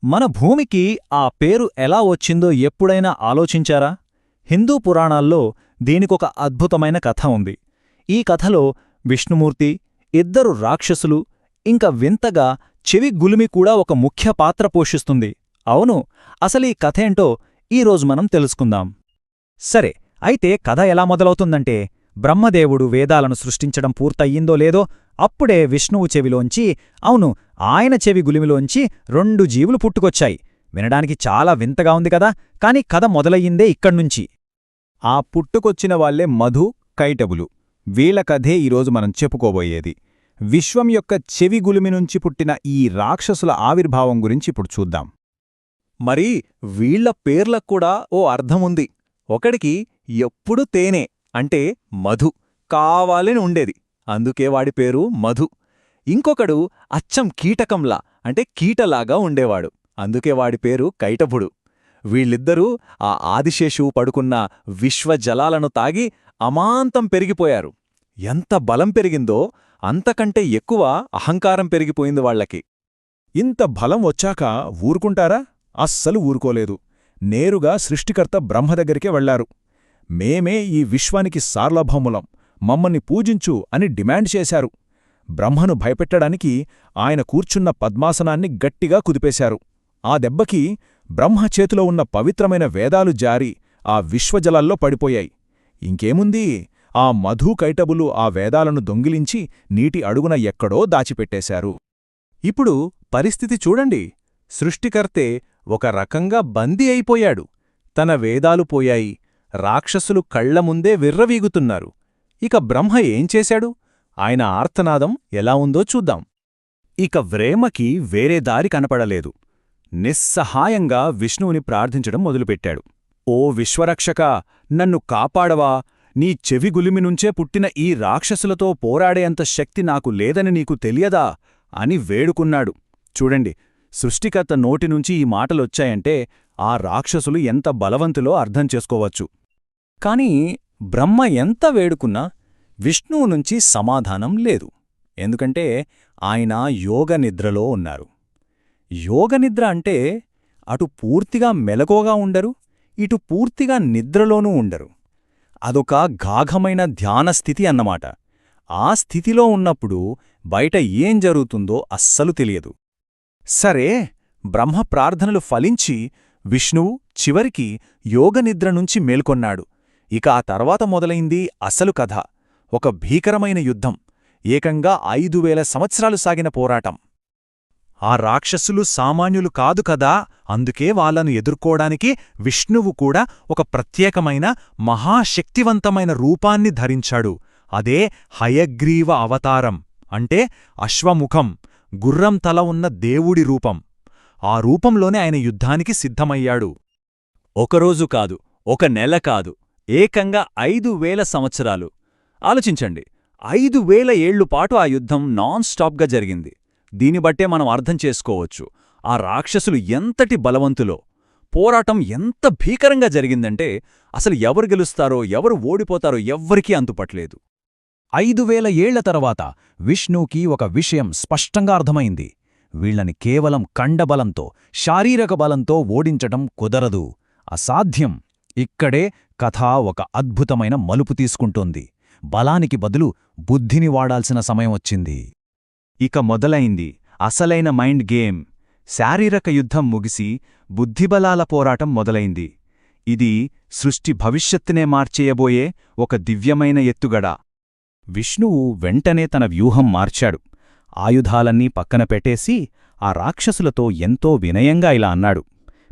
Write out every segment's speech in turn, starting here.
మన భూమికి ఆ పేరు ఎలా వచ్చిందో ఎప్పుడైనా ఆలోచించారా? హిందూ పురాణాల్లో దీనికొక అద్భుతమైన కథ ఉంది. ఈ కథలో విష్ణుమూర్తి, ఇద్దరు రాక్షసులు, ఇంక వింతగా చెవి గులిమి కూడా ఒక ముఖ్య పాత్ర పోషిస్తుంది. అవును, అసలీ కథేంటో ఈరోజు మనం తెలుసుకుందాం. సరే, అయితే కథ ఎలా మొదలవుతుందంటే, బ్రహ్మదేవుడు వేదాలను సృష్టించడం పూర్తయ్యిందో లేదో అప్పుడే విష్ణువు చెవిలోంచి, అవును, ఆయన చెవి గులిమిలోంచి 2 జీవులు పుట్టుకొచ్చాయి. వినడానికి చాలా వింతగా ఉంది కదా, కాని కథ మొదలయ్యిందే ఇక్కడ్నుంచి. ఆ పుట్టుకొచ్చిన వాళ్లే మధు, కైటబులు. వీళ్ల కథే ఈరోజు మనం చెప్పుకోబోయేది. విశ్వం యొక్క చెవి గులిమి నుంచి పుట్టిన ఈ రాక్షసుల ఆవిర్భావం గురించి ఇప్పుడు చూద్దాం. మరి వీళ్ల పేర్లక్కూడా ఓ అర్థముంది. ఒకడికి ఎప్పుడు తేనె అంటే మధు కావాలని ఉండేది, అందుకే వాడి పేరు మధు. ఇంకొకడు అచ్చం కీటకంలా అంటే కీటలాగా ఉండేవాడు, అందుకే వాడి పేరు కైటభుడు. వీళ్ళిద్దరూ ఆ ఆదిశేషువు పడుకున్న విశ్వజలాలను తాగి అమాంతం పెరిగిపోయారు. ఎంత బలం పెరిగిందో అంతకంటే ఎక్కువ అహంకారం పెరిగిపోయింది వాళ్లకి. ఇంత బలం వచ్చాక ఊరుకుంటారా? అస్సలు ఊరుకోలేదు. నేరుగా సృష్టికర్త బ్రహ్మ దగ్గరికే వెళ్లారు. మేమే ఈ విశ్వానికి సార్వభౌములం, మమ్మల్ని పూజించు అని డిమాండ్ చేశారు. బ్రహ్మను భయపెట్టడానికి ఆయన కూర్చున్న పద్మాసనాన్ని గట్టిగా కుదిపేశారు. ఆ దెబ్బకి బ్రహ్మ చేతిలో ఉన్న పవిత్రమైన వేదాలు జారి ఆ విశ్వజలాల్లో పడిపోయాయి. ఇంకేముంది, ఆ మధు కైటబులు ఆ వేదాలను దొంగిలించి నీటి అడుగున ఎక్కడో దాచిపెట్టేశారు. ఇప్పుడు పరిస్థితి చూడండి. సృష్టికర్తే ఒక రకంగా బందీ అయిపోయాడు. తన వేదాలు పోయాయి, రాక్షసులు కళ్లముందే విర్రవీగుతున్నారు. ఇక బ్రహ్మ ఏం చేశాడు? ఆయన ఆర్తనాదం ఎలా ఉందో చూద్దాం. ఇక వ్రేమకి వేరే దారి కనపడలేదు. నిస్సహాయంగా విష్ణువుని ప్రార్థించడం మొదలుపెట్టాడు. ఓ విశ్వరక్షకా, నన్ను కాపాడవా! నీ చెవి గులిమినుంచే పుట్టిన ఈ రాక్షసులతో పోరాడేంత శక్తి నాకు లేదని నీకు తెలియదా అని వేడుకున్నాడు. చూడండి, సృష్టికర్త నోటినుంచి ఈ మాటలొచ్చాయంటే ఆ రాక్షసులు ఎంత బలవంతులో అర్థం చేసుకోవచ్చు. కాని బ్రహ్మ ఎంత వేడుకున్నా విష్ణువు నుంచి సమాధానం లేదు. ఎందుకంటే ఆయన యోగనిద్రలో ఉన్నారు. యోగనిద్ర అంటే అటు పూర్తిగా మెలకువగా ఉండరు, ఇటు పూర్తిగా నిద్రలోనూ ఉండరు. అదొక గాఢమైన ధ్యానస్థితి అన్నమాట. ఆ స్థితిలో ఉన్నప్పుడు బయట ఏం జరుగుతుందో అస్సలు తెలియదు. సరే, బ్రహ్మ ప్రార్థనలు ఫలించి విష్ణువు చివరికి యోగనిద్ర నుంచి మేల్కొన్నాడు. ఇక ఆ తర్వాత మొదలైంది అసలు కథ. ఒక భీకరమైన యుద్ధం, ఏకంగా 5000 సంవత్సరాలు సాగిన పోరాటం. ఆ రాక్షసులు సామాన్యులు కాదు కదా, అందుకే వాళ్లను ఎదుర్కోడానికి విష్ణువు కూడా ఒక ప్రత్యేకమైన మహాశక్తివంతమైన రూపాన్ని ధరించాడు. అదే హయగ్రీవ అవతారం, అంటే అశ్వముఖం, గుర్రం తల ఉన్న దేవుడి రూపం. ఆ రూపంలోనే ఆయన యుద్ధానికి సిద్ధమయ్యాడు. ఒకరోజు కాదు, ఒక నెల కాదు, ఏకంగా 5000 సంవత్సరాలు. ఆలోచించండి, 5000 ఏళ్లుపాటు ఆ యుద్ధం నాన్ స్టాప్గా జరిగింది. దీనిబట్టే మనం అర్థం చేసుకోవచ్చు ఆ రాక్షసులు ఎంతటి బలవంతులో. పోరాటం ఎంత భీకరంగా జరిగిందంటే అసలు ఎవరు గెలుస్తారో ఎవరు ఓడిపోతారో ఎవ్వరికీ అంతుపట్లేదు. 5000 ఏళ్ల తర్వాత విష్ణుకి ఒక విషయం స్పష్టంగా అర్థమైంది. వీళ్లని కేవలం కండబలంతో, శారీరక బలంతో ఓడించటం కుదరదు, అసాధ్యం. ఇక్కడే కథ ఒక అద్భుతమైన మలుపు తీసుకుంటోంది. బలానికి బదులు బుద్ధిని వాడాల్సిన సమయం వచ్చింది. ఇక మొదలైంది అసలైన మైండ్ గేమ్. శారీరక యుద్ధం ముగిసి బుద్ధిబలాల పోరాటం మొదలైంది. ఇది సృష్టి భవిష్యత్తునే మార్చేయబోయే ఒక దివ్యమైన ఎత్తుగడ. విష్ణువు వెంటనే తన వ్యూహం మార్చాడు. ఆయుధాలన్నీ పక్కన పెట్టేసి ఆ రాక్షసులతో ఎంతో వినయంగా ఇలా అన్నాడు: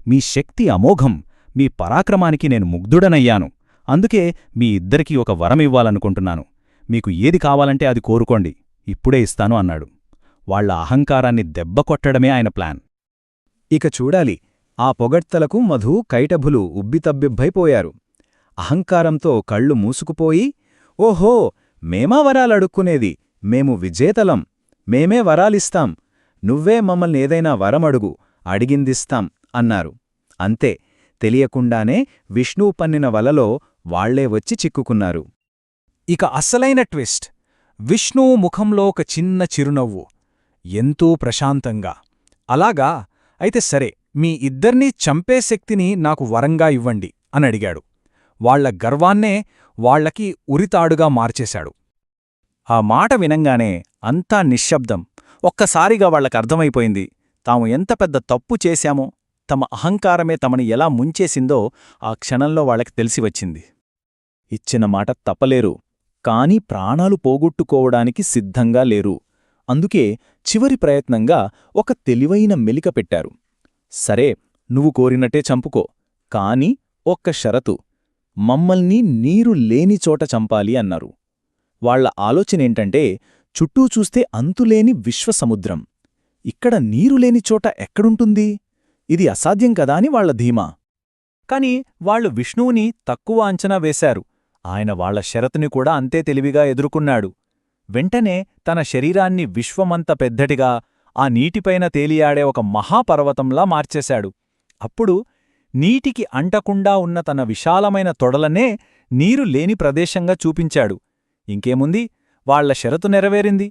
మీ శక్తి అమోఘం, మీ పరాక్రమానికి నేను ముగ్ధుడనయ్యాను. అందుకే మీ ఇద్దరికీ ఒక వరమివ్వాలనుకుంటున్నాను. మీకు ఏది కావాలంటే అది కోరుకోండి, ఇప్పుడే ఇస్తాను అన్నాడు. వాళ్ల అహంకారాన్ని దెబ్బకొట్టడమే ఆయన ప్లాన్. ఇక చూడాలి, ఆ పొగడ్తలకు మధు, కైటభులు ఉబ్బితబ్బిబ్బైపోయారు. అహంకారంతో కళ్ళు మూసుకుపోయి, ఓహో, మేమా వరాలడుక్కునేది, మేము విజేతలం, మేమే వరాలిస్తాం, నువ్వే మమ్మల్నేదైనా వరమడుగు, అడిగిందిస్తాం అన్నారు. అంతే, తెలియకుండానే విష్ణువు పన్నిన వలలో వాళ్లే వచ్చి చిక్కుకున్నారు. ఇక అస్సలైన ట్విస్ట్, విష్ణువు ముఖంలో ఒక చిన్న చిరునవ్వు, ఎంతో ప్రశాంతంగా. అలాగా, అయితే సరే, మీ ఇద్దర్నీ చంపే శక్తిని నాకు వరంగా ఇవ్వండి అని అడిగాడు. వాళ్ల గర్వాన్నే వాళ్లకి ఉరితాడుగా మార్చేశాడు. ఆ మాట వినంగానే అంతా నిశ్శబ్దం. ఒక్కసారిగా వాళ్లకర్థమైపోయింది తాము ఎంత పెద్ద తప్పు చేశామో, తమ అహంకారమే తమని ఎలా ముంచేసిందో ఆ క్షణంలో వాళ్లకి తెలిసివచ్చింది. ఇచ్చిన మాట తప్పలేరు, కాని ప్రాణాలు పోగొట్టుకోవడానికి సిద్ధంగా లేరు. అందుకే చివరి ప్రయత్నంగా ఒక తెలివైన మెలిక పెట్టారు. సరే, నువ్వు కోరినట్టే చంపుకో, కాని ఒక్క షరతు, మమ్మల్ని నీరు లేని చోట చంపాలి అన్నారు. వాళ్ల ఆలోచనేంటంటే, చుట్టూ చూస్తే అంతులేని విశ్వసముద్రం. ఇక్కడ నీరులేని చోట ఎక్కడుంటుంది? ఇది అసాధ్యం కదా అని వాళ్ల ధీమా. కాని వాళ్లు విష్ణువుని తక్కువ అంచనా వేశారు. ఆయన వాళ్ల షరతుని కూడా అంతే తెలివిగా ఎదుర్కొన్నాడు. వెంటనే తన శరీరాన్ని విశ్వమంత పెద్దటిగా, ఆ నీటిపైన తేలియాడే ఒక మహాపర్వతంలా మార్చేశాడు. అప్పుడు నీటికి అంటకుండా ఉన్న తన విశాలమైన తొడలనే నీరు లేని ప్రదేశంగా చూపించాడు. ఇంకేముంది, వాళ్ల షరతు నెరవేరింది.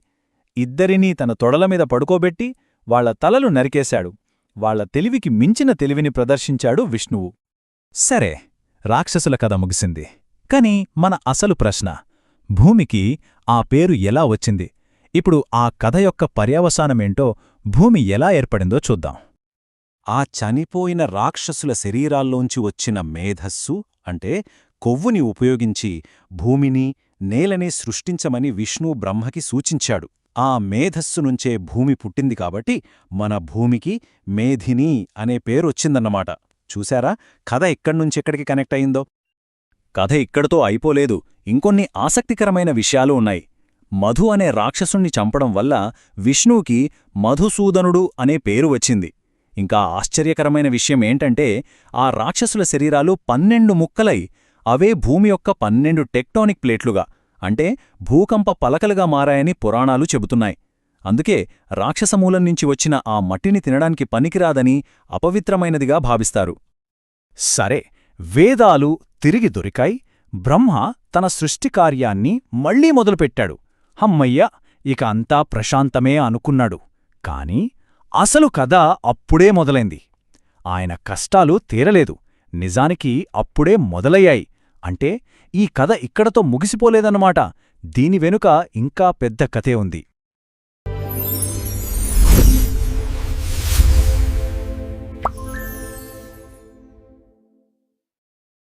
ఇద్దరినీ తన తొడలమీద పడుకోబెట్టి వాళ్ల తలలు నరికేశాడు. వాళ్ల తెలివికి మించిన తెలివిని ప్రదర్శించాడు విష్ణువు. సరే, రాక్షసుల కథ ముగిసింది. కాని మన అసలు ప్రశ్న, భూమికి ఆ పేరు ఎలా వచ్చింది? ఇప్పుడు ఆ కథ యొక్క పర్యవసానమేంటో, భూమి ఎలా ఏర్పడిందో చూద్దాం. ఆ చనిపోయిన రాక్షసుల శరీరాల్లోంచి వచ్చిన మేధస్సు అంటే కొవ్వుని ఉపయోగించి భూమిని, నేలని సృష్టించమని విష్ణు బ్రహ్మకి సూచించాడు. ఆ మేధస్సునుంచే భూమి పుట్టింది కాబట్టి మన భూమికి మేధిని అనే పేరొచ్చిందన్నమాట. చూశారా కథ ఎక్కడ్నుంచెక్కడికి కనెక్ట్ అయిందో? కథ ఇక్కడితో అయిపోలేదు. ఇంకొన్ని ఆసక్తికరమైన విషయాలు ఉన్నాయి. మధు అనే రాక్షసుణ్ణి చంపడం వల్ల విష్ణువుకి మధుసూదనుడు అనే పేరు వచ్చింది. ఇంకా ఆశ్చర్యకరమైన విషయమేంటంటే, ఆ రాక్షసుల శరీరాలు 12 ముక్కలై అవే భూమి యొక్క 12 టెక్టానిక్ ప్లేట్లుగా, అంటే భూకంప పలకలుగా మారాయని పురాణాలు చెబుతున్నాయి. అందుకే రాక్షసమూలం నుంచి వచ్చిన ఆ మట్టిని తినడానికి పనికిరాదని, అపవిత్రమైనదిగా భావిస్తారు. సరే, వేదాలు తిరిగి దొరికాయి. బ్రహ్మ తన సృష్టికార్యాన్ని మళ్లీ మొదలుపెట్టాడు. హమ్మయ్య, ఇక అంతా ప్రశాంతమే అనుకున్నాడు. కాని అసలు కథ అప్పుడే మొదలైంది. ఆయన కష్టాలు తీరలేదు, నిజానికి అప్పుడే మొదలయ్యాయి. అంటే ఈ కథ ఇక్కడతో ముగిసిపోలేదన్నమాట. దీని వెనుక ఇంకా పెద్ద కథే ఉంది.